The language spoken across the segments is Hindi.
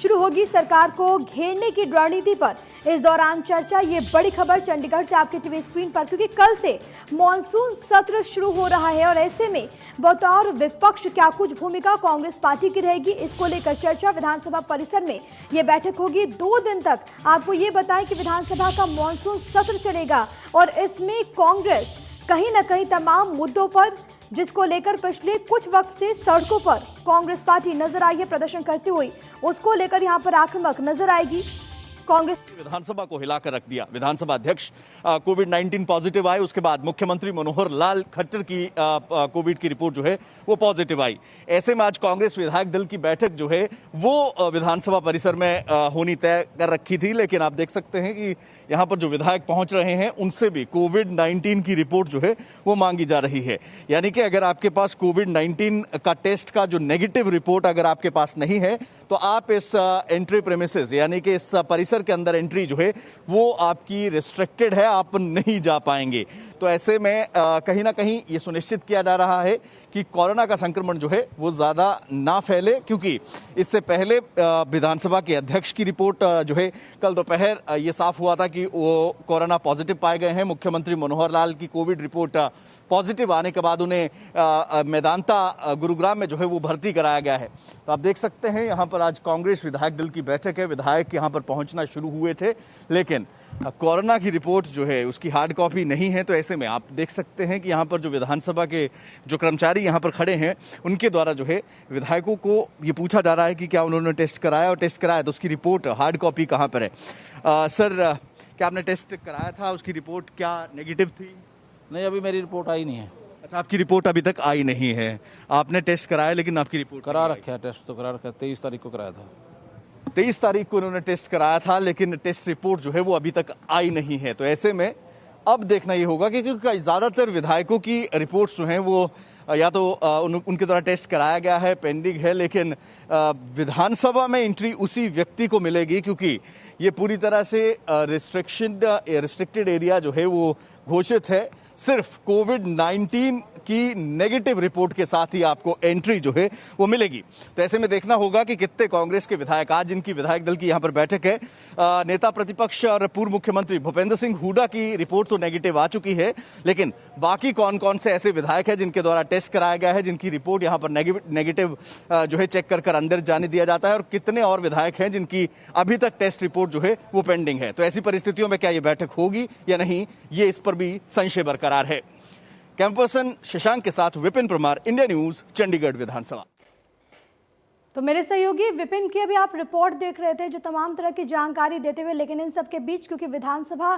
शुरू होगी सरकार को घेरने की रणनीति पर। इस दौरान चर्चा, ये बड़ी खबर चंडीगढ़ से आपके टीवी स्क्रीन पर, क्योंकि कल से मॉनसून सत्र शुरू हो रहा है और ऐसे में बतौर विपक्ष क्या कुछ भूमिका कांग्रेस पार्टी की रहेगी, इसको लेकर चर्चा विधानसभा परिसर में ये बैठक होगी 2 दिन तक। आपको ये बताएं कि विधानसभा का मॉनसून सत्र चलेगा और इसमें कांग्रेस कहीं ना कहीं तमाम मुद्दों पर, जिसको लेकर पिछले कुछ वक्त से सड़कों पर कांग्रेस पार्टी नजर आई है प्रदर्शन करती हुई, उसको लेकर यहां पर आक्रामक नजर आएगी। कांग्रेस विधानसभा को हिलाकर रख दिया। विधानसभा अध्यक्ष कोविड-19 पॉजिटिव आए, उसके बाद मुख्यमंत्री मनोहर लाल खट्टर की कोविड की रिपोर्ट जो है वो पॉजिटिव आई। ऐसे में आज कांग्रेस विधायक दल की बैठक जो है वो विधानसभा परिसर में होनी तय कर रखी थी, लेकिन आप देख सकते हैं कि यहाँ पर जो विधायक पहुंच रहे हैं उनसे भी कोविड-19 की रिपोर्ट जो है वो मांगी जा रही है। यानी कि अगर आपके पास कोविड-19 का टेस्ट का जो नेगेटिव रिपोर्ट अगर आपके पास नहीं है तो आप इस एंट्री प्रेमिसेस यानी कि इस परिसर के अंदर एंट्री जो है वो आपकी रिस्ट्रिक्टेड है, आप नहीं जा पाएंगे। तो ऐसे में कहीं ना कहीं ये सुनिश्चित किया जा रहा है कि कोरोना का संक्रमण जो है वो ज़्यादा ना फैले, क्योंकि इससे पहले विधानसभा के अध्यक्ष की रिपोर्ट जो है कल दोपहर ये साफ हुआ था कि वो कोरोना पॉजिटिव पाए गए हैं। मुख्यमंत्री मनोहर लाल की कोविड रिपोर्ट पॉजिटिव आने के बाद उन्हें मेदांता गुरुग्राम में जो है वो भर्ती कराया गया है। तो आप देख सकते हैं यहाँ पर आज कांग्रेस विधायक दल की बैठक है। विधायक यहाँ पर पहुँचना शुरू हुए थे, लेकिन कोरोना की रिपोर्ट जो है उसकी हार्ड कॉपी नहीं है। तो ऐसे में आप देख सकते हैं कि यहाँ पर जो विधानसभा के जो कर्मचारी यहाँ पर खड़े हैं उनके द्वारा जो है विधायकों को ये पूछा जा रहा है कि क्या उन्होंने टेस्ट कराया, और टेस्ट कराया तो उसकी रिपोर्ट हार्ड कॉपी कहाँ पर है। सर, क्या आपने टेस्ट कराया था, उसकी रिपोर्ट क्या नेगेटिव थी? नहीं, अभी मेरी रिपोर्ट आई नहीं है। अच्छा, आपकी रिपोर्ट अभी तक आई नहीं है। आपने टेस्ट कराया लेकिन आपकी रिपोर्ट करा रखा है, टेस्ट तो करा रखा है, 23 तारीख को कराया था। 23 तारीख को उन्होंने टेस्ट कराया था, लेकिन टेस्ट रिपोर्ट जो है वो अभी तक आई नहीं है। तो ऐसे में अब देखना ये होगा कि क्योंकि ज़्यादातर विधायकों की रिपोर्ट्स जो हैं वो या तो उनके द्वारा टेस्ट कराया गया है, पेंडिंग है, लेकिन विधानसभा में एंट्री उसी व्यक्ति को मिलेगी, क्योंकि ये पूरी तरह से रिस्ट्रिक्टेड एरिया जो है वो घोषित है। सिर्फ कोविड-19 की नेगेटिव रिपोर्ट के साथ ही आपको एंट्री जो है वो मिलेगी। तो ऐसे में देखना होगा कि कितने कांग्रेस के विधायक, आज जिनकी विधायक दल की यहाँ पर बैठक है, नेता प्रतिपक्ष और पूर्व मुख्यमंत्री भूपेंद्र सिंह हुड्डा की रिपोर्ट तो नेगेटिव आ चुकी है, लेकिन बाकी कौन कौन से ऐसे विधायक हैं जिनके द्वारा टेस्ट कराया गया है, जिनकी रिपोर्ट यहाँ पर नेगेटिव जो है चेक कर अंदर जाने दिया जाता है, और कितने और विधायक हैं जिनकी अभी तक टेस्ट रिपोर्ट जो है वो पेंडिंग है। तो ऐसी परिस्थितियों में क्या ये बैठक होगी या नहीं, ये इस पर भी संशय बरकरार है। कैमरा पर्सन शशांक के साथ विपिन परमार, इंडिया न्यूज, चंडीगढ़ विधानसभा। तो मेरे सहयोगी विपिन की अभी आप रिपोर्ट देख रहे थे जो तमाम तरह की जानकारी देते हुए, लेकिन इन सब के बीच क्योंकि विधानसभा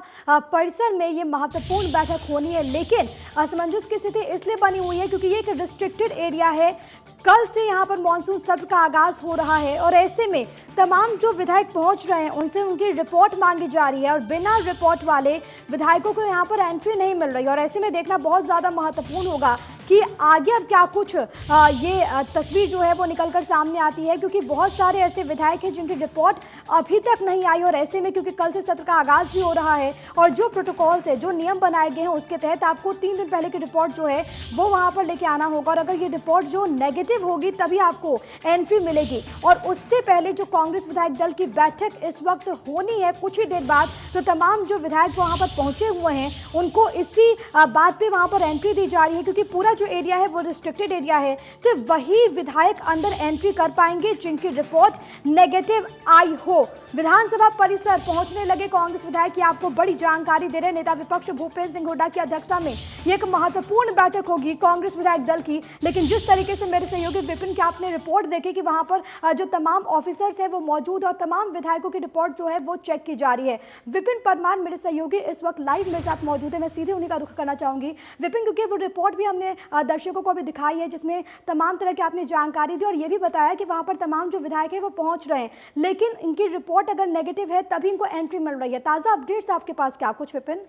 परिसर में ये महत्वपूर्ण बैठक होनी है, लेकिन असमंजस की स्थिति इसलिए बनी हुई है क्योंकि ये एक रिस्ट्रिक्टेड एरिया है। कल से यहाँ पर मॉनसून सत्र का आगाज हो रहा है और ऐसे में तमाम जो विधायक पहुंच रहे हैं उनसे उनकी रिपोर्ट मांगी जा रही है और बिना रिपोर्ट वाले विधायकों को यहाँ पर एंट्री नहीं मिल रही है। और ऐसे में देखना बहुत ज़्यादा महत्वपूर्ण होगा कि आगे अब क्या कुछ ये तस्वीर जो है वो निकलकर सामने आती है, क्योंकि बहुत सारे ऐसे विधायक हैं जिनकी रिपोर्ट अभी तक नहीं आई। और ऐसे में क्योंकि कल से सत्र का आगाज भी हो रहा है और जो प्रोटोकॉल से जो नियम बनाए गए हैं उसके तहत आपको 3 दिन पहले की रिपोर्ट जो है वो वहाँ पर लेके आना होगा, और अगर ये रिपोर्ट जो नेगेटिव होगी तभी आपको एंट्री मिलेगी। और उससे पहले जो कांग्रेस विधायक दल की बैठक इस वक्त होनी है कुछ ही देर बाद, तो तमाम जो विधायक वहाँ पर पहुंचे हुए हैं उनको इसी बात पे वहाँ पर एंट्री दी जा रही है, क्योंकि पूरा जो एरिया है वो रिस्ट्रिक्टेड एरिया है। सिर्फ वही विधायक अंदर एंट्री कर पाएंगे जिनकी रिपोर्ट नेगेटिव आई हो। विधानसभा परिसर पहुंचने लगे कांग्रेस विधायक की आपको बड़ी जानकारी दे रहे नेता विपक्ष भूपेंद्र सिंह हुड्डा की अध्यक्षता में ये एक महत्वपूर्ण बैठक होगी कांग्रेस विधायक दल की। लेकिन जिस तरीके से मेरे सहयोगी विपिन की आपने रिपोर्ट देखी कि वहां पर जो तमाम ऑफिसर्स हैं वो मौजूद और तमाम विधायकों की रिपोर्ट जो है वो चेक की जा रही है। विपिन परमार मेरे सहयोगी इस वक्त लाइव मेरे साथ मौजूद है, मैं सीधे उन्हीं का रुख करना चाहूंगी। विपिन, क्योंकि वो रिपोर्ट भी हमने दर्शकों को भी दिखाई है जिसमें तमाम तरह की आपने जानकारी दी और ये भी बताया कि वहां पर तमाम जो विधायक है वो पहुंच रहे हैं, लेकिन इनकी रिपोर्ट अगर नेगेटिव है तभी इनको एंट्री मिल रही है। ताजा अपडेट्स आपके पास क्या कुछ विपिन?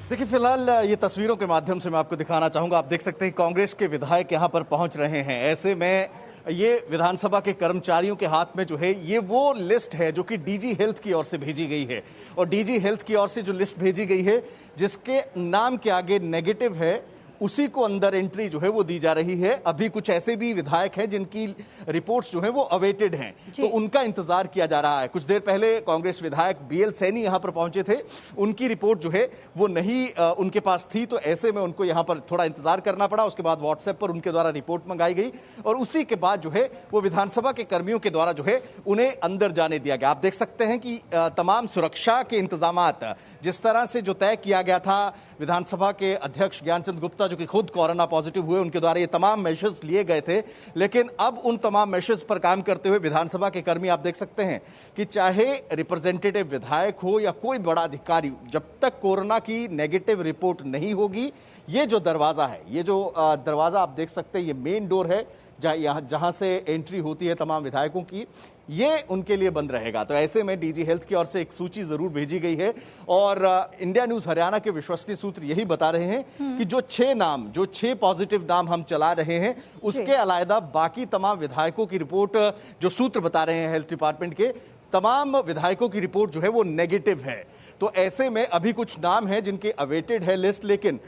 देखिए, फिलहाल ये तस्वीरों के माध्यम से मैं आपको दिखाना चाहूंगा। आप देख सकते हैं कांग्रेस के विधायक यहां पर पहुंच रहे हैं। ऐसे में ये विधानसभा के कर्मचारियों के हाथ में जो है ये वो लिस्ट है जो कि डीजी हेल्थ की ओर से भेजी गई है, और डीजी हेल्थ की ओर से जो लिस्ट भेजी गई है जिसके नाम के आगे नेगेटिव है उसी को अंदर एंट्री जो है वो दी जा रही है। अभी कुछ ऐसे भी विधायक हैं जिनकी रिपोर्ट्स जो है वो अवेटेड हैं, तो उनका इंतजार किया जा रहा है। कुछ देर पहले कांग्रेस विधायक बीएल सैनी यहां पर पहुंचे थे, उनकी रिपोर्ट जो है वो नहीं उनके पास थी, तो ऐसे में उनको यहां पर थोड़ा इंतजार करना पड़ा। उसके बाद व्हाट्सएप पर उनके द्वारा रिपोर्ट मंगाई गई और उसी के बाद जो है वो विधानसभा के कर्मियों के द्वारा जो है उन्हें अंदर जाने दिया गया। आप देख सकते हैं कि तमाम सुरक्षा के इंतजामात जिस तरह से जो तय किया गया था, विधानसभा के अध्यक्ष ज्ञानचंद गुप्ता जो कि खुद कोरोना पॉजिटिव हुए, उनके द्वारा ये तमाम मेजर्स लिए गए थे। लेकिन अब उन तमाम मेजर्स पर काम करते हुए विधानसभा के कर्मी, आप देख सकते हैं कि चाहे रिप्रेजेंटेटिव विधायक हो या कोई बड़ा अधिकारी, जब तक कोरोना की नेगेटिव रिपोर्ट नहीं होगी, ये जो दरवाजा है, ये जो दरवाजा आप देख सकते हैं, ये मेन डोर है जहां से एंट्री होती है तमाम विधायकों की, ये उनके लिए बंद रहेगा। तो ऐसे में डीजी हेल्थ की ओर से एक सूची जरूर भेजी गई है और इंडिया न्यूज हरियाणा के विश्वसनीय सूत्र यही बता रहे हैं कि जो 6 पॉजिटिव नाम हम चला रहे हैं, उसके अलावा बाकी तमाम विधायकों की रिपोर्ट, जो सूत्र बता रहे हैं हेल्थ डिपार्टमेंट के, तमाम विधायकों की रिपोर्ट जो है वो नेगेटिव है। तो ऐसे में अभी कुछ नाम हैं जिनके अवेटेड है लिस्ट, लेकिन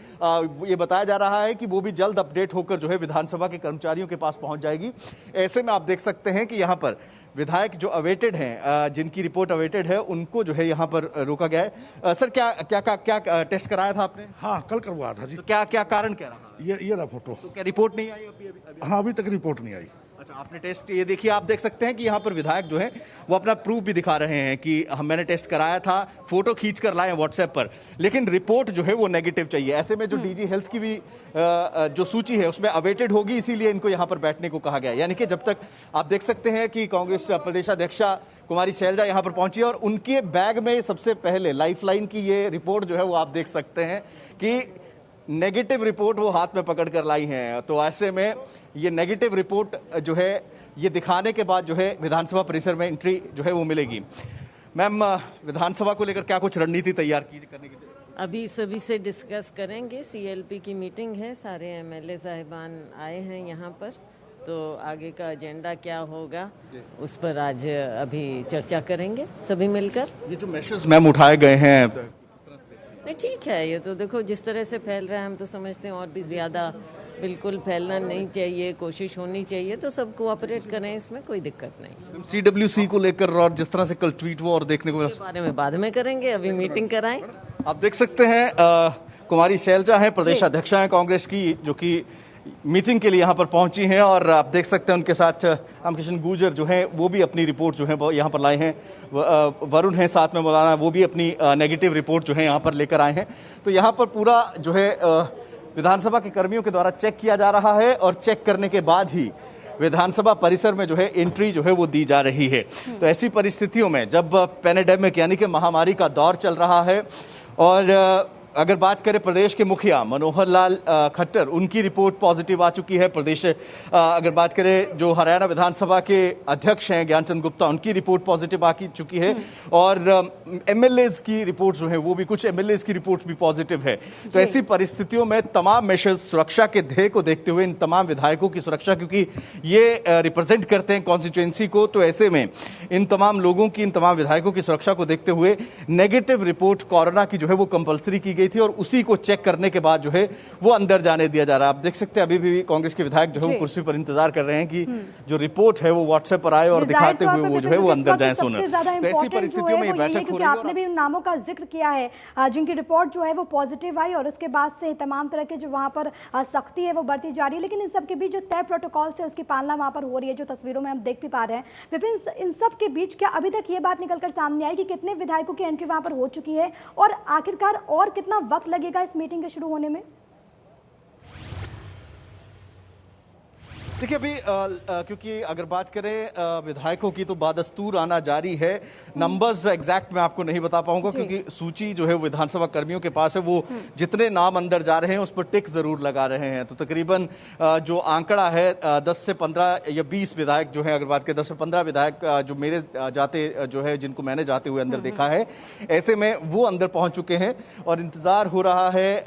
ये बताया जा रहा है कि वो भी जल्द अपडेट होकर जो है विधानसभा के कर्मचारियों के पास पहुंच जाएगी। ऐसे में आप देख सकते हैं कि यहाँ पर विधायक जो अवेटेड हैं, जिनकी रिपोर्ट अवेटेड है, उनको जो है यहाँ पर रोका गया है। सर, क्या टेस्ट कराया था आपने? हाँ, कल करवाया था जी। तो क्या कारण क्या रहा? ये रहा फोटो। तो क्या रिपोर्ट नहीं आई अभी? हाँ, अभी तक रिपोर्ट नहीं आई। अच्छा, आपने टेस्ट, ये देखिए, आप देख सकते हैं कि यहाँ पर विधायक जो है वो अपना प्रूफ भी दिखा रहे हैं कि मैंने टेस्ट कराया था, फोटो खींच कर लाए व्हाट्सएप पर, लेकिन रिपोर्ट जो है वो नेगेटिव चाहिए। ऐसे में जो डीजी हेल्थ की भी जो सूची है उसमें अवेटेड होगी, इसीलिए इनको यहाँ पर बैठने को कहा गया। यानी कि जब तक, आप देख सकते हैं कि कांग्रेस प्रदेशाध्यक्षा कुमारी शैलजा यहाँ पर पहुंची और उनके बैग में सबसे पहले लाइफलाइन की ये रिपोर्ट जो है वो आप देख सकते हैं कि नेगेटिव रिपोर्ट वो हाथ में पकड़ कर लाई हैं। तो ऐसे में ये नेगेटिव रिपोर्ट जो है ये दिखाने के बाद जो है विधानसभा परिसर में एंट्री जो है वो मिलेगी। मैम, विधानसभा को लेकर क्या कुछ रणनीति तैयार करने की? अभी सभी से डिस्कस करेंगे, सीएलपी की मीटिंग है, सारे एमएलए साहिबान आए हैं यहाँ पर, तो आगे का एजेंडा क्या होगा उस पर आज अभी चर्चा करेंगे सभी मिलकर। ये जो मेजर्स मैम उठाए गए हैं, नहीं ठीक है, ये तो देखो जिस तरह से फैल रहा है, हम तो समझते हैं और भी ज़्यादा बिल्कुल फैलना नहीं चाहिए, कोशिश होनी चाहिए, तो सब कोऑपरेट करें, इसमें कोई दिक्कत नहीं। सीडब्ल्यूसी को लेकर और जिस तरह से कल ट्वीट हुआ और देखने को, इस बारे में बाद में करेंगे, अभी मीटिंग कराएं। आप देख सकते हैं कुमारी शैलजा हैं, प्रदेश अध्यक्षा हैं कांग्रेस की, जो कि मीटिंग के लिए यहाँ पर पहुंची हैं और आप देख सकते हैं उनके साथ रामकिशन गुर्जर जो हैं वो भी अपनी रिपोर्ट जो है यहाँ पर लाए हैं। वरुण हैं साथ में, मौलाना, वो भी अपनी नेगेटिव रिपोर्ट जो है यहाँ पर लेकर आए हैं। तो यहाँ पर पूरा जो है विधानसभा के कर्मियों के द्वारा चेक किया जा रहा है और चेक करने के बाद ही विधानसभा परिसर में जो है एंट्री जो है वो दी जा रही है। तो ऐसी परिस्थितियों में जब पैंडेमिक यानी कि महामारी का दौर चल रहा है और अगर बात करें प्रदेश के मुखिया मनोहर लाल खट्टर, उनकी रिपोर्ट पॉजिटिव आ चुकी है। प्रदेश अगर बात करें जो हरियाणा विधानसभा के अध्यक्ष हैं ज्ञानचंद गुप्ता, उनकी रिपोर्ट पॉजिटिव आ चुकी है और एमएलएज की रिपोर्ट जो है वो भी, कुछ एमएलएज की रिपोर्ट भी पॉजिटिव है। तो ऐसी परिस्थितियों में तमाम मेजर्स, सुरक्षा के ध्येय को देखते हुए, इन तमाम विधायकों की सुरक्षा, क्योंकि ये रिप्रेजेंट करते हैं कॉन्स्टिट्यूएंसी को, तो ऐसे में इन तमाम लोगों की, इन तमाम विधायकों की सुरक्षा को देखते हुए नेगेटिव रिपोर्ट कोरोना की जो है वो कंपलसरी की थी और उसी को चेक करने के बाद जो है वो अंदर जाने दिया जा रहा है। आप देख सकते हैं अभी भी कांग्रेस के विधायक जो है वो कुर्सी पर इंतजार कर रहे हैं कि जो रिपोर्ट है वो व्हाट्सएप पर आए और दिखाते हुए वो जो है वो अंदर जाए सोनर। तो ऐसी परिस्थितियों में ये बैठक हो रही है। आपने भी उन नामों का जिक्र किया है जिनकी रिपोर्ट जो है वो पॉजिटिव आई और उसके बाद से तमाम तरह के जो वहां पर सख्ती है वो बढ़ती जा रही है, लेकिन इन सब के बीच जो तय प्रोटोकॉल से उसकी पालना वहां पर हो रही है, जो तस्वीरों में हम देख भी पा रहे हैं। विपिन, इन सब के बीच क्या अभी तक ये बात निकलकर सामने आई कि कितने विधायकों की एंट्री वहां पर हो चुकी है और आखिरकार और कितना वक्त लगेगा इस मीटिंग के शुरू होने में? देखिए, अभी क्योंकि अगर बात करें विधायकों की तो बादस्तूर आना जारी है। नंबर्स एग्जैक्ट मैं आपको नहीं बता पाऊंगा क्योंकि सूची जो है विधानसभा कर्मियों के पास है, वो जितने नाम अंदर जा रहे हैं उस पर टिक जरूर लगा रहे हैं। तो तकरीबन जो आंकड़ा है 10 से 15 या 20 विधायक जो है, अगर बात करें 10 से 15 विधायक जो मेरे जाते जो है, जिनको मैंने जाते हुए अंदर देखा है, ऐसे में वो अंदर पहुंच चुके हैं और इंतजार हो रहा है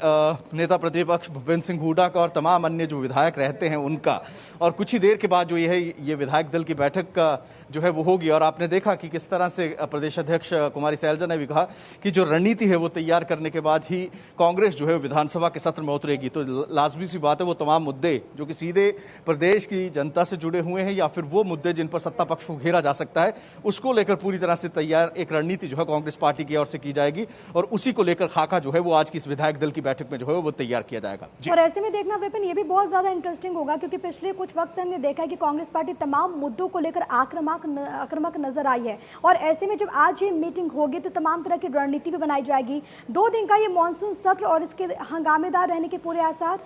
नेता प्रतिपक्ष भूपेंद्र सिंह हुड्डा का और तमाम अन्य जो विधायक रहते हैं उनका। और कुछ ही देर के बाद जो ये विधायक दल की बैठक का जो है वो होगी। और आपने देखा कि किस तरह से प्रदेश अध्यक्ष कुमारी सैलजा ने भी कहा कि जो रणनीति है वो तैयार करने के बाद ही कांग्रेस जो है विधानसभा के सत्र में उतरेगी। तो लाजमी सी बात है वो तमाम मुद्दे जो कि सीधे प्रदेश की जनता से जुड़े हुए हैं या फिर वो मुद्दे जिन पर सत्ता पक्ष को घेरा जा सकता है, उसको लेकर पूरी तरह से तैयार एक रणनीति जो है कांग्रेस पार्टी की ओर से की जाएगी और उसी को लेकर खाका जो है वो आज की इस विधायक दल की बैठक में जो है वो तैयार किया जाएगा। और ऐसे में देखना विपिन, ये भी बहुत ज्यादा इंटरेस्टिंग होगा क्योंकि पिछले कुछ वक्त से हमने देखा है कि कांग्रेस पार्टी तमाम मुद्दों को लेकर आक्रामक नजर आई है और ऐसे में जब आज ये मीटिंग होगी तो तमाम तरह की रणनीति भी बनाई जाएगी। 2 दिन का ये मॉनसून सत्र और इसके हंगामेदार रहने के पूरे आसार।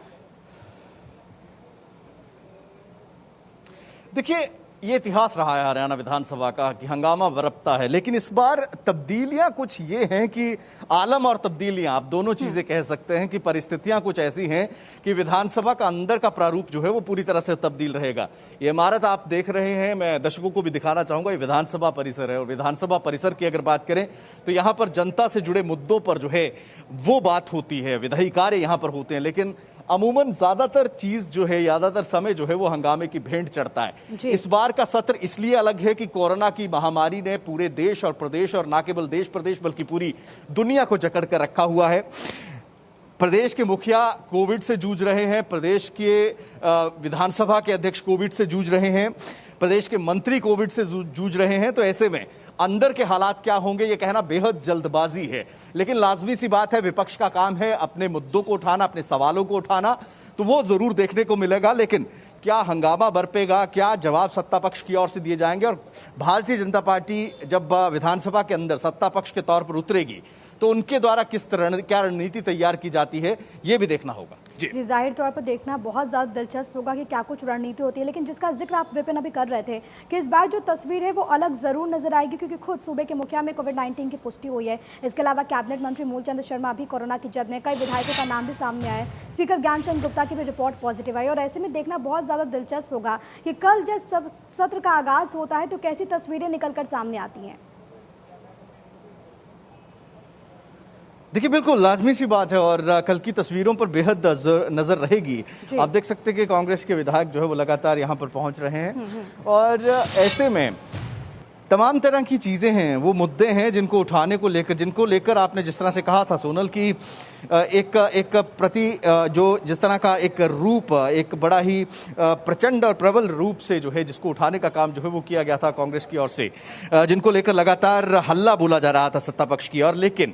देखिए, ये इतिहास रहा है हरियाणा विधानसभा का कि हंगामा बरपता है, लेकिन इस बार तब्दीलियां कुछ ये हैं कि आलम और तब्दीलियां, आप दोनों चीजें कह सकते हैं कि परिस्थितियां कुछ ऐसी हैं कि विधानसभा का अंदर का प्रारूप जो है वो पूरी तरह से तब्दील रहेगा। ये इमारत आप देख रहे हैं, मैं दर्शकों को भी दिखाना चाहूंगा, ये विधानसभा परिसर है और विधानसभा परिसर की अगर बात करें तो यहाँ पर जनता से जुड़े मुद्दों पर जो है वो बात होती है, विधायी कार्य यहाँ पर होते हैं, लेकिन अमूमन ज्यादातर चीज जो है, ज्यादातर समय जो है वो हंगामे की भेंट चढ़ता है। इस बार का सत्र इसलिए अलग है कि कोरोना की महामारी ने पूरे देश और प्रदेश और ना केवल देश प्रदेश बल्कि पूरी दुनिया को जकड़ कर रखा हुआ है। प्रदेश के मुखिया कोविड से जूझ रहे हैं, प्रदेश के विधानसभा के अध्यक्ष कोविड से जूझ रहे हैं, प्रदेश के मंत्री कोविड से जूझ रहे हैं। तो ऐसे में अंदर के हालात क्या होंगे ये कहना बेहद जल्दबाजी है, लेकिन लाजमी सी बात है विपक्ष का काम है अपने मुद्दों को उठाना, अपने सवालों को उठाना, तो वो जरूर देखने को मिलेगा। लेकिन क्या हंगामा बरपेगा, क्या जवाब सत्ता पक्ष की ओर से दिए जाएंगे और भारतीय जनता पार्टी जब विधानसभा के अंदर सत्ता पक्ष के तौर पर उतरेगी तो उनके द्वारा किस तरह क्या रणनीति तैयार की जाती है ये भी देखना होगा। जी, जाहिर तौर पर देखना बहुत ज़्यादा दिलचस्प होगा कि क्या कुछ रणनीति होती है। लेकिन जिसका जिक्र आप विपिन अभी कर रहे थे कि इस बार जो तस्वीर है वो अलग ज़रूर नजर आएगी क्योंकि खुद सूबे के मुखिया में कोविड-19 की पुष्टि हुई है। इसके अलावा कैबिनेट मंत्री मूलचंद शर्मा भी कोरोना की जद में, कई विधायकों का नाम भी सामने आया है, स्पीकर ज्ञानचंद गुप्ता की भी रिपोर्ट पॉजिटिव आई और ऐसे में देखना बहुत ज़्यादा दिलचस्प होगा कि कल जब सत्र का आगाज़ होता है तो कैसी तस्वीरें निकल कर सामने आती हैं। देखिए, बिल्कुल लाजमी सी बात है और कल की तस्वीरों पर बेहद नजर रहेगी। आप देख सकते हैं कि कांग्रेस के विधायक जो है वो लगातार यहाँ पर पहुंच रहे हैं और ऐसे में तमाम तरह की चीज़ें हैं, वो मुद्दे हैं जिनको लेकर आपने जिस तरह से कहा था सोनल की एक प्रति जो जिस तरह का एक रूप, एक बड़ा ही प्रचंड और प्रबल रूप से जो है जिसको उठाने का काम जो है वो किया गया था कांग्रेस की ओर से, जिनको लेकर लगातार हल्ला बोला जा रहा था सत्ता पक्ष की ओर। लेकिन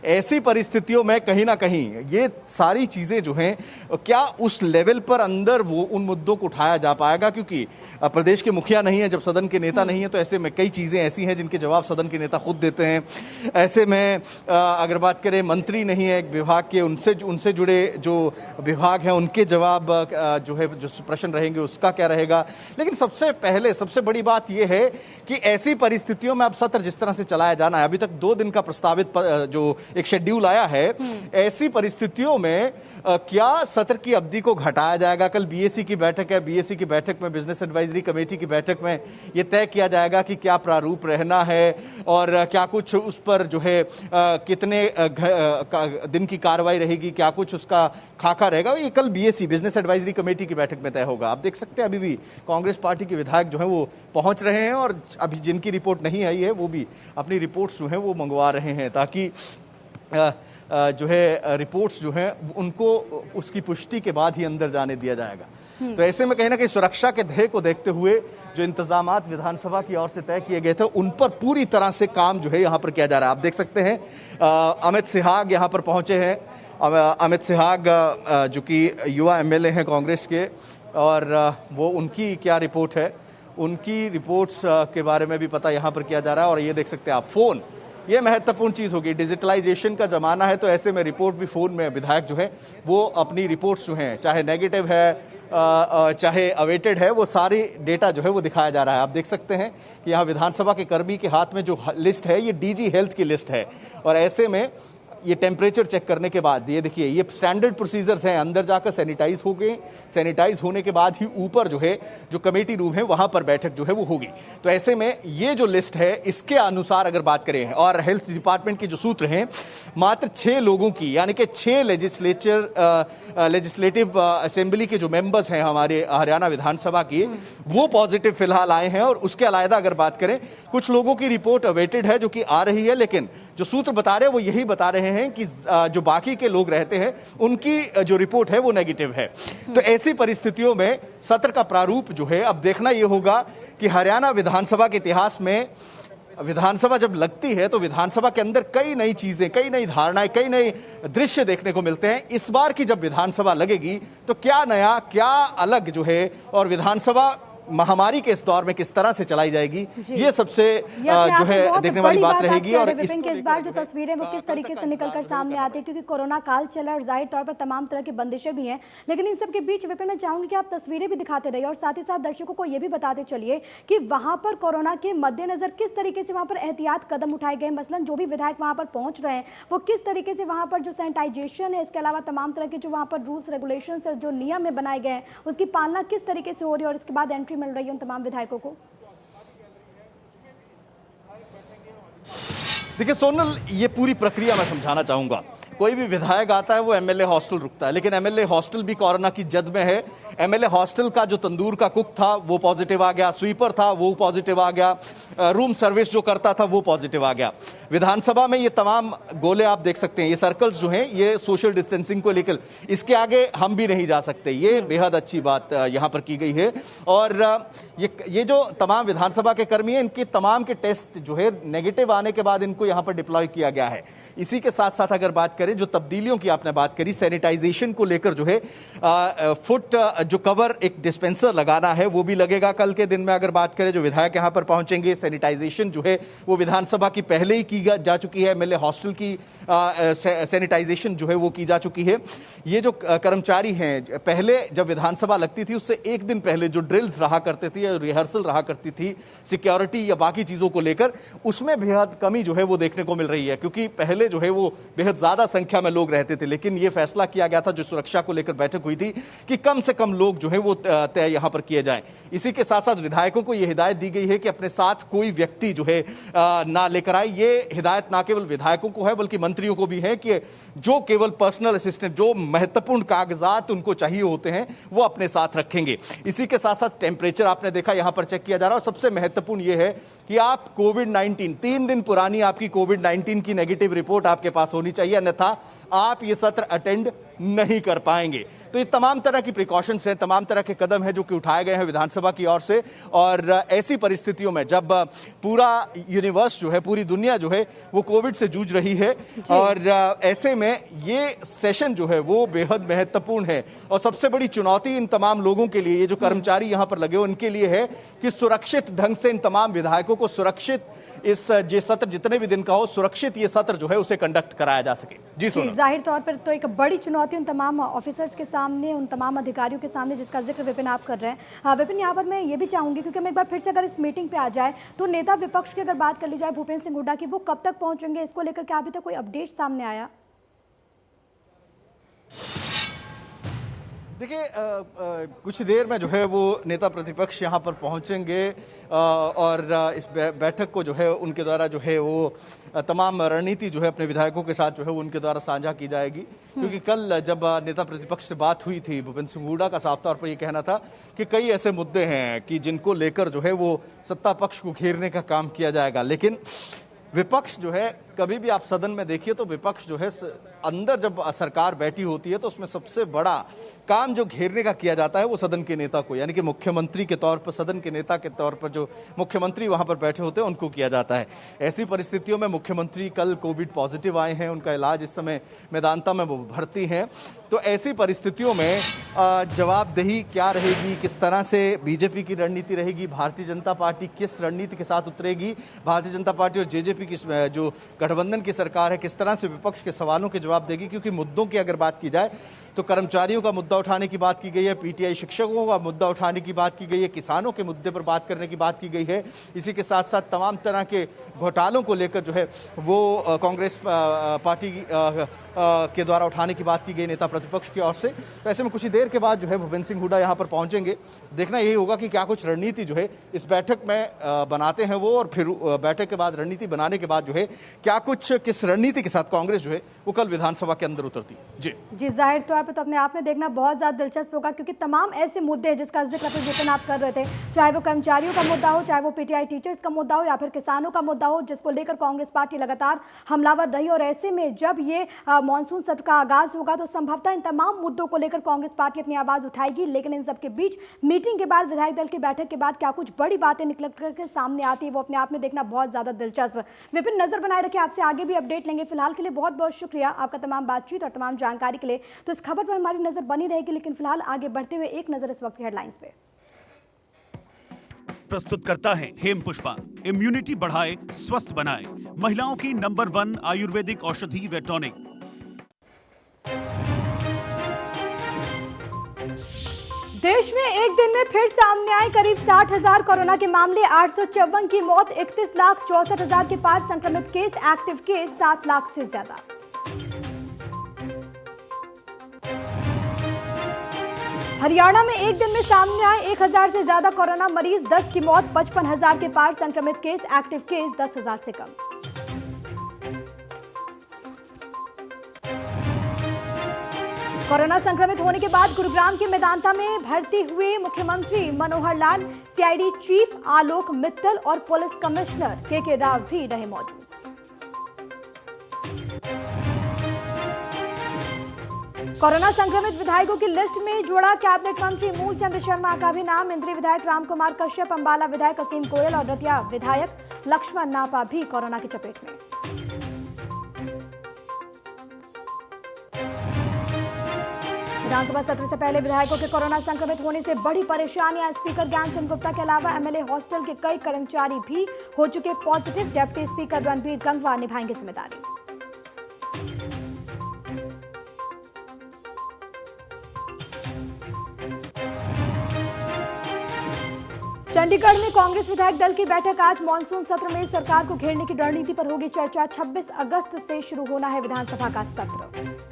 ऐसी परिस्थितियों में कहीं ना कहीं ये सारी चीज़ें जो हैं क्या उस लेवल पर अंदर वो उन मुद्दों को उठाया जा पाएगा, क्योंकि प्रदेश के मुखिया नहीं है, जब सदन के नेता नहीं है तो ऐसे में कई चीज़ें ऐसी हैं जिनके जवाब सदन के नेता खुद देते हैं। ऐसे में अगर बात करें मंत्री नहीं है एक विभाग के, उनसे जुड़े जो विभाग हैं उनके जवाब जो है जो प्रश्न रहेंगे उसका क्या रहेगा। लेकिन सबसे बड़ी बात यह है कि ऐसी परिस्थितियों में अब सत्र जिस तरह से चलाया जाना है, अभी तक 2 दिन का प्रस्तावित जो एक शेड्यूल आया है, ऐसी परिस्थितियों में क्या सत्र की अवधि को घटाया जाएगा। कल बीएसी की बैठक है, बीएसी की बैठक में बिजनेस एडवाइजरी कमेटी की बैठक में यह तय किया जाएगा कि क्या प्रारूप रहना है और क्या कुछ उस पर जो है कितने दिन की कार्रवाई रहेगी, क्या कुछ उसका खाका रहेगा। ये कल बीएसी बिजनेस एडवाइजरी कमेटी की बैठक में तय होगा। आप देख सकते हैं अभी भी कांग्रेस पार्टी के विधायक जो है वो पहुंच रहे हैं और अभी जिनकी रिपोर्ट नहीं आई है वो भी अपनी रिपोर्ट्स जो है वो मंगवा रहे हैं ताकि जो है रिपोर्ट्स जो हैं उनको उसकी पुष्टि के बाद ही अंदर जाने दिया जाएगा। तो ऐसे में कहीं ना कहीं सुरक्षा के ध्येय को देखते हुए जो इंतजामात विधानसभा की ओर से तय किए गए थे उन पर पूरी तरह से काम जो है यहाँ पर किया जा रहा है। आप देख सकते हैं अमित सिहाग यहाँ पर पहुँचे हैं। अमित सिहाग जो कि युवा एमएलए हैं कांग्रेस के, और वो उनकी क्या रिपोर्ट है, उनकी रिपोर्ट्स के बारे में भी पता यहाँ पर किया जा रहा है। और ये देख सकते हैं आप फ़ोन, ये महत्वपूर्ण चीज़ होगी, डिजिटलाइजेशन का ज़माना है तो ऐसे में रिपोर्ट भी फ़ोन में विधायक जो है वो अपनी रिपोर्ट्स जो हैं, चाहे नेगेटिव है चाहे अवेटेड है, वो सारी डेटा जो है वो दिखाया जा रहा है। आप देख सकते हैं कि यहाँ विधानसभा के कर्मी के हाथ में जो लिस्ट है ये डीजी हेल्थ की लिस्ट है और ऐसे में ये टेम्परेचर चेक करने के बाद, ये देखिए ये स्टैंडर्ड प्रोसीजर्स हैं, अंदर जाकर सैनिटाइज हो गए, सैनिटाइज होने के बाद ही ऊपर जो है जो कमेटी रूम है वहां पर बैठक जो है वो होगी। तो ऐसे में ये जो लिस्ट है इसके अनुसार अगर बात करें, और हेल्थ डिपार्टमेंट के जो सूत्र हैं, मात्र 6 लोगों की, यानी कि 6 लेजिस्लेटिव असेंबली के जो मेंबर्स हैं हमारे हरियाणा विधानसभा की, वो पॉजिटिव फिलहाल आए हैं। और उसके अलावा अगर बात करें, कुछ लोगों की रिपोर्ट अवेटेड है जो कि आ रही है, लेकिन जो सूत्र बता रहे हैं वो यही बता रहे हैं कि जो बाकी के लोग रहते हैं उनकी जो रिपोर्ट है वो नेगेटिव है। तो ऐसी परिस्थितियों में सत्र का प्रारूप जो है अब देखना ये होगा कि हरियाणा विधानसभा के इतिहास में विधानसभा जब लगती है तो विधानसभा के अंदर कई नई चीजें, कई नई धारणाएं, कई नए दृश्य देखने को मिलते हैं। इस बार की जब विधानसभा लगेगी तो क्या नया, क्या अलग जो है, और विधानसभा महामारी के इस दौर में किस तरह से चलाई जाएगी, ये सबसे जो है देखने वाली बात रहेगी। और विपिन के इस बार जो तस्वीरें वो किस तरीके से निकलकर सामने आती है, क्योंकि कोरोना काल चला और जाहिर तौर पर तमाम तरह की बंदिशें भी हैं, लेकिन इन सब के बीच विपिन मैं चाहूंगी कि आप तस्वीरें भी दिखाते रहिए और साथ ही साथ दर्शकों को ये भी बताते चलिए कि वहां पर कोरोना के मद्देनजर किस तरीके से वहां पर एहतियात कदम उठाए गए। मसलन जो भी विधायक वहां पर पहुंच रहे हैं वो किस तरीके से वहां पर जो सैनिटाइजेशन है, इसके अलावा तमाम तरह के जो वहां पर रूल्स रेगुलेशन है, जो नियम है बनाए गए हैं, उसकी पालना किस तरीके से हो रही है और इसके बाद एंट्री मिल रही है उन तमाम विधायकों को। देखिए सोनल, ये पूरी प्रक्रिया मैं समझाना चाहूंगा। कोई भी विधायक आता है वो एमएलए हॉस्टल रुकता है, लेकिन एमएलए हॉस्टल भी कोरोना की जद में है। एमएलए हॉस्टल का जो तंदूर का कुक था वो पॉजिटिव आ गया, स्वीपर था वो पॉजिटिव आ गया, रूम सर्विस जो करता था वो पॉजिटिव आ गया। विधानसभा में ये तमाम गोले आप देख सकते हैं, ये सर्कल्स जो हैं ये सोशल डिस्टेंसिंग को लेकर, इसके आगे हम भी नहीं जा सकते। ये बेहद अच्छी बात यहाँ पर की गई है। और ये जो तमाम विधानसभा के कर्मी हैं, इनके तमाम के टेस्ट जो है नेगेटिव आने के बाद इनको यहाँ पर डिप्लॉय किया गया है। इसी के साथ साथ अगर बात करें, जो तब्दीलियों की आपने बात करी, सैनिटाइजेशन को लेकर जो है फुट जो कवर एक डिस्पेंसर लगाना है वो भी लगेगा कल के दिन में। अगर बात करें जो विधायक यहाँ पर पहुंचेंगे, सैनिटाइजेशन जो है वो विधानसभा की पहले ही की जा चुकी है, एमएलए हॉस्टल की सैनिटाइजेशन जो है वो की जा चुकी है। ये जो कर्मचारी हैं, पहले जब विधानसभा लगती थी उससे एक दिन पहले जो ड्रिल्स रहा करते थे, रिहर्सल रहा करती थी सिक्योरिटी या बाकी चीजों को लेकर, उसमें बेहद कमी जो है वो देखने को मिल रही है, क्योंकि पहले जो है वो बेहद ज्यादा संख्या में लोग रहते थे। लेकिन ये फैसला किया गया था, जो सुरक्षा को लेकर बैठक हुई थी, कि कम से कम लोग जो है वो तय यहां पर किए जाएं। इसी के साथ साथ विधायकों को यह हिदायत दी गई है कि अपने साथ कोई व्यक्ति जो है ना लेकर आए। ये हिदायत ना केवल विधायकों को है बल्कि मंत्रियों को भी है कि जो केवल पर्सनल असिस्टेंट, जो महत्वपूर्ण कागजात उनको चाहिए होते हैं वो अपने साथ रखेंगे। इसी के साथ साथ टेम्परेचर आपने देखा यहां पर चेक किया जा रहा है। और सबसे महत्वपूर्ण यह है कि आप कोविड-19 3 दिन पुरानी आपकी कोविड-19 की नेगेटिव रिपोर्ट आपके पास होनी चाहिए, अन्यथा आप ये सत्र अटेंड नहीं कर पाएंगे। तो ये तमाम तरह की प्रिकॉशंस हैं, तमाम तरह के कदम हैं जो कि उठाए गए हैं विधानसभा की ओर से। और ऐसी परिस्थितियों में जब पूरा यूनिवर्स जो है, पूरी दुनिया जो है वो कोविड से जूझ रही है, और ऐसे में ये सेशन जो है वो बेहद महत्वपूर्ण है। और सबसे बड़ी चुनौती इन तमाम लोगों के लिए, ये जो कर्मचारी यहां पर लगे हो, उनके लिए है कि सुरक्षित ढंग से इन तमाम विधायकों को सुरक्षित इस ये सत्र जितने भी दिन का हो, सुरक्षित ये सत्र जो है उसे कंडक्ट कराया जा सके। जी सोनल, जाहिर तौर पर तो एक बड़ी चुनौती उन तमाम ऑफिसर्स के सामने, उन तमाम अधिकारियों के सामने जिसका जिक्र विपिन आप कर रहे हैं। हाँ विपिन, यहाँ पर मैं ये भी चाहूंगी, क्योंकि हम एक बार फिर से अगर इस मीटिंग पे आ जाए तो नेता विपक्ष की अगर बात कर ली जाए, भूपेंद्र सिंह हुड्डा की, वो कब तक पहुंचेंगे, इसको लेकर क्या अभी तक कोई अपडेट सामने आया? देखिए कुछ देर में जो है वो नेता प्रतिपक्ष यहाँ पर पहुँचेंगे और इस बैठक को जो है उनके द्वारा जो है वो तमाम रणनीति जो है अपने विधायकों के साथ जो है वो उनके द्वारा साझा की जाएगी। क्योंकि कल जब नेता प्रतिपक्ष से बात हुई थी, भूपेंद्र सिंह हुड्डा का साफ तौर पर ये कहना था कि कई ऐसे मुद्दे हैं कि जिनको लेकर जो है वो सत्ता पक्ष को घेरने का काम किया जाएगा। लेकिन विपक्ष जो है, कभी भी आप सदन में देखिए तो विपक्ष जो है अंदर जब सरकार बैठी होती है तो उसमें सबसे बड़ा काम जो घेरने का किया जाता है वो सदन के नेता को, यानी कि मुख्यमंत्री के तौर पर, सदन के नेता के तौर पर जो मुख्यमंत्री वहां पर बैठे होते हैं उनको किया जाता है। ऐसी परिस्थितियों में मुख्यमंत्री कल कोविड पॉजिटिव आए हैं, उनका इलाज इस समय मेदांता में वो भर्ती हैं। तो ऐसी परिस्थितियों में जवाबदेही क्या रहेगी, किस तरह से बीजेपी की रणनीति रहेगी, भारतीय जनता पार्टी किस रणनीति के साथ उतरेगी, भारतीय जनता पार्टी और जेजेपी की जो गठबंधन की सरकार है किस तरह से विपक्ष के सवालों के जवाब देगी। क्योंकि मुद्दों की अगर बात की जाए तो कर्मचारियों का मुद्दा उठाने की बात की गई है, पीटीआई शिक्षकों का मुद्दा उठाने की बात की गई है, किसानों के मुद्दे पर बात करने की बात की गई है। इसी के साथ साथ तमाम तरह के घोटालों को लेकर जो है वो कांग्रेस पार्टी के द्वारा उठाने की बात की गई नेता प्रतिपक्ष की ओर से। तो ऐसे में कुछ ही देर के बाद जो है भूपेंद्र सिंह हुड्डा यहाँ पर पहुंचेंगे। देखना यही होगा कि क्या कुछ रणनीति जो है इस बैठक में बनाते हैं वो, और फिर बैठक के बाद रणनीति बनाने के बाद जो है क्या कुछ किस रणनीति के साथ कांग्रेस जो है वो कल विधानसभा के अंदर उतरती है। जी जाहिर तौर पर तो अपने आप में देखना बहुत ज्यादा दिलचस्प होगा, क्योंकि तमाम ऐसे मुद्दे हैं जिसका जिक्र तो विपिन आप कर रहे थे, चाहे वो कर्मचारियों का मुद्दा हो, चाहे वो पीटीआई टीचर्स का मुद्दा हो, या फिर किसानों का मुद्दा हो, जिसको लेकर कांग्रेस पार्टी लगातार हमलावर रही। और ऐसे में जब ये मानसून सत्र का आगाज होगा तो संभवतः इन तमाम मुद्दों को लेकर कांग्रेस पार्टी अपनी आवाज उठाएगी। लेकिन इन सबके बीच मीटिंग के बाद, विधायक दल की बैठक के बाद क्या कुछ बड़ी बातें निकल करके सामने आती है वो अपने आप में देखना बहुत ज्यादा दिलचस्प। विपिन, नजर बनाए रखिए, आपसे आगे भी अपडेट लेंगे। फिलहाल के लिए बहुत बहुत शुक्रिया आपका तमाम बातचीत और तमाम जानकारी के लिए। तो इस खबर पर हमारी नजर बनी रहेगी, लेकिन फिलहाल आगे बढ़ते हुए एक नजर इस वक्त की हेडलाइंस पे। प्रस्तुत करता है हेम पुष्पा। इम्यूनिटी बढ़ाए, स्वस्थ बनाए, महिलाओं की नंबर 1 आयुर्वेदिक औषधि व टॉनिक। देश में एक दिन में फिर सामने आए करीब 60,000 कोरोना के मामले, 854 की मौत, 31,64,000 के पार संक्रमित केस, एक्टिव केस 7 लाख से ज्यादा। हरियाणा में एक दिन में सामने आए 1,000 से ज्यादा कोरोना मरीज, 10 की मौत, 55,000 के पार संक्रमित केस, एक्टिव केस 10,000 से कम। कोरोना संक्रमित होने के बाद गुरुग्राम के मेदांता में भर्ती हुए मुख्यमंत्री मनोहर लाल, सीआईडी चीफ आलोक मित्तल और पुलिस कमिश्नर के राव भी रहे मौजूद। कोरोना संक्रमित विधायकों की लिस्ट में जोड़ा कैबिनेट मंत्री मूलचंद शर्मा का भी नाम। इंद्री विधायक रामकुमार कश्यप, अंबाला विधायक असीम गोयल और रतिया विधायक लक्ष्मण नापा भी कोरोना की चपेट में। विधानसभा सत्र से पहले विधायकों के कोरोना संक्रमित होने से बड़ी परेशानियां। स्पीकर ज्ञानचंद गुप्ता के अलावा एमएलए हॉस्टल के कई कर्मचारी भी हो चुके positive. Deputy speaker Ranbir Gangwa निभाएंगे जिम्मेदारी। चंडीगढ़ में कांग्रेस विधायक दल की बैठक आज। मानसून सत्र में सरकार को घेरने की रणनीति पर होगी चर्चा। 26 अगस्त से शुरू होना है विधानसभा का सत्र।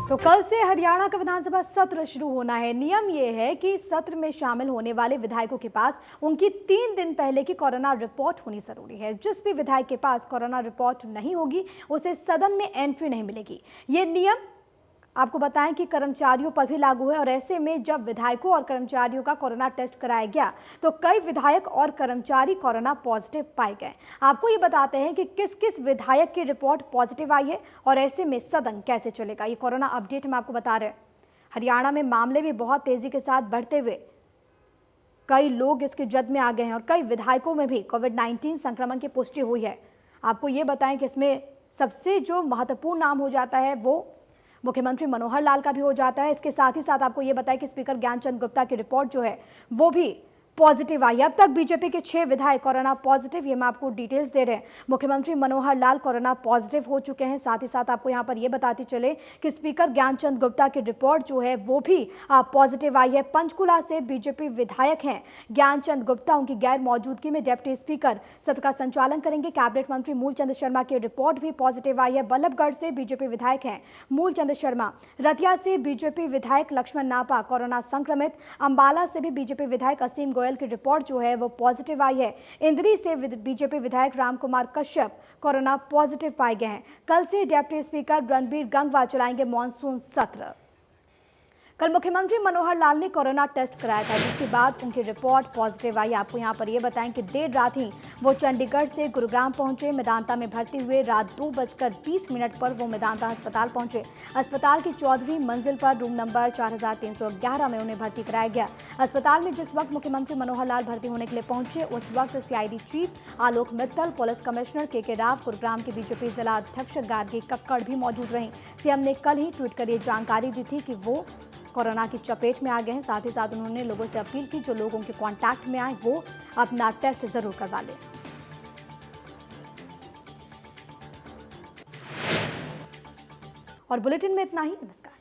तो कल से हरियाणा का विधानसभा सत्र शुरू होना है। नियम यह है कि सत्र में शामिल होने वाले विधायकों के पास उनकी 3 दिन पहले की कोरोना रिपोर्ट होनी जरूरी है। जिस भी विधायक के पास कोरोना रिपोर्ट नहीं होगी उसे सदन में एंट्री नहीं मिलेगी। ये नियम आपको बताएं कि कर्मचारियों पर भी लागू है। और ऐसे में जब विधायकों और कर्मचारियों का कोरोना टेस्ट कराया गया तो कई विधायक और कर्मचारी कोरोना पॉजिटिव पाए गए। आपको ये बताते हैं कि किस किस विधायक की रिपोर्ट पॉजिटिव आई है और ऐसे में सदन कैसे चलेगा। ये कोरोना अपडेट हम आपको बता रहे हैं। हरियाणा में मामले भी बहुत तेजी के साथ बढ़ते हुए कई लोग इसके जद में आ गए हैं और कई विधायकों में भी कोविड-19 संक्रमण की पुष्टि हुई है। आपको ये बताएं कि इसमें सबसे जो महत्वपूर्ण नाम हो जाता है वो मुख्यमंत्री मनोहर लाल का भी हो जाता है। इसके साथ ही साथ आपको ये बताएं कि स्पीकर ज्ञानचंद गुप्ता की रिपोर्ट जो है वो भी पॉजिटिव आई। अब तक बीजेपी के 6 विधायक कोरोना पॉजिटिव, ये मैं आपको डिटेल्स दे रहे हैं। मुख्यमंत्री मनोहर लाल कोरोना पॉजिटिव हो चुके हैं। साथ ही साथ आपको यहाँ पर ये बताते चले कि स्पीकर ज्ञानचंद गुप्ता की रिपोर्ट जो है वो भी पॉजिटिव आई है। पंचकुला से बीजेपी विधायक हैं ज्ञानचंद गुप्ता, उनकी गैर मौजूदगी में डिप्टी स्पीकर सत्र का संचालन करेंगे। कैबिनेट मंत्री मूलचंद शर्मा की रिपोर्ट भी पॉजिटिव आई है। बल्लभगढ़ से बीजेपी विधायक हैं मूलचंद शर्मा, रतिया से बीजेपी विधायक लक्ष्मण नापा कोरोना संक्रमित, अंबाला से भी बीजेपी विधायक असीम गोयल की रिपोर्ट जो है वो पॉजिटिव आई है। इंद्री से बीजेपी विधायक रामकुमार कश्यप कोरोना पॉजिटिव पाए गए हैं। कल से डिप्टी स्पीकर रणबीर गंगवा चलाएंगे मॉनसून सत्र। कल मुख्यमंत्री मनोहर लाल ने कोरोना टेस्ट कराया था, जिसके बाद उनकी रिपोर्ट पॉजिटिव आई। आपको यहां पर ये बताएं कि देर रात ही वो चंडीगढ़ से गुरुग्राम पहुंचे। मेदांता में भर्ती हुए रात 2:20 पर वो मेदांता अस्पताल पहुंचे। अस्पताल की 14वीं मंजिल पर रूम नंबर 4311 में उन्हें भर्ती कराया गया। अस्पताल में जिस वक्त मुख्यमंत्री मनोहर लाल भर्ती होने के लिए पहुंचे, उस वक्त CID chief Alok Mittal, police commissioner के राव, गुरुग्राम के बीजेपी जिला अध्यक्ष गार्गी कक्कड़ भी मौजूद रहीं। सीएम ने कल ही ट्वीट कर ये जानकारी दी थी कि वो कोरोना की चपेट में आ गए हैं। साथ ही साथ उन्होंने लोगों से अपील की, जो लोग उनके कांटेक्ट में आए वो अपना टेस्ट जरूर करवा लें। और बुलेटिन में इतना ही। नमस्कार।